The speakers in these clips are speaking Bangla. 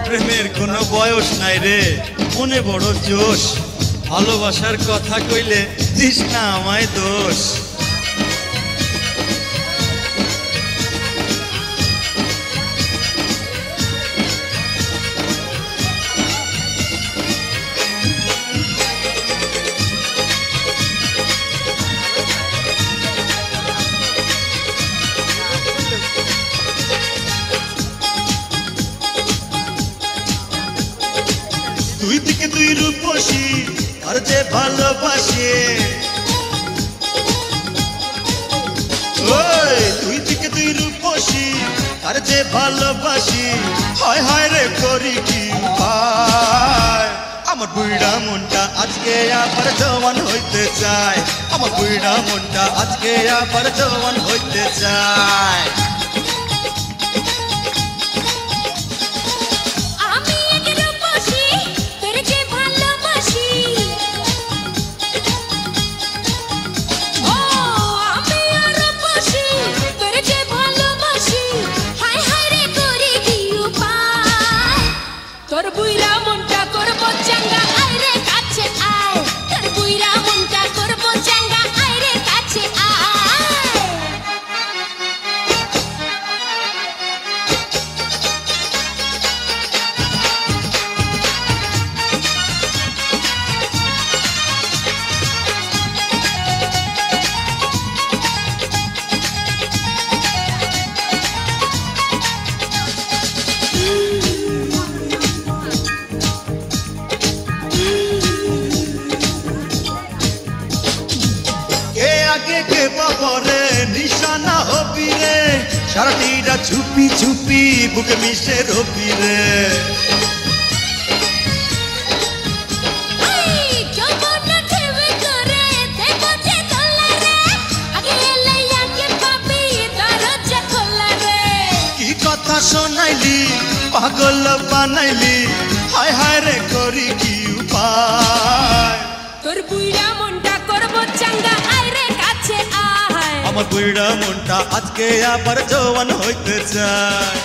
প্রেমের কোনো বয়স নাই রে, মনে বড় জোশ। ভালোবাসার কথা কইলে দিস না আমায় দোষ। দুই দিকে দুই রূপসী আর যে ভালোবাসে, ওই দুই দিকে দুই রূপসী আর যে ভালোবাসি, হায় হায় রে করি কি উপায়। আমার বুইড়া মনটা আজকে আবার জওয়ান হইতে চায়, আমার বুইড়া মনটা আজকে আবার জওয়ান হইতে চায়। তোর বুইরা মনটা করব চাঙ্গা, আয় রে কাছে আয়। তোর বুইরা মনটা করব চাঙ্গা, আয় রে কাছে আয়। কে বাবরে নিশানা হবি রে, সারাটিরা চুপি চুপি বুকে মিশে রবি রে। কি কথা শোনাইলি পাগল বানাইলি, হায় হায় রে করি কি উপায়। তোর বুইরা মনটা করব চাঙ্গা, আয় রে কাছে আয়। আমার বুইড়া মনটা আজকে আবার জওয়ান হইতে চায়।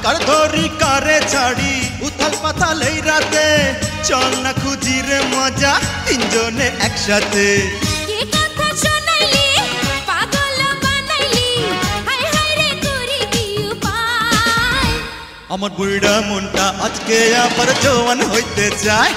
কার ধরি কারে ছাড়ি উথাল পাতাল এই রাতে, চল না খুঁজি রে মজা তিনজনে একসাথে। আমার বুইড়া মনটা আজকে আবার জওয়ান হইতে চায়।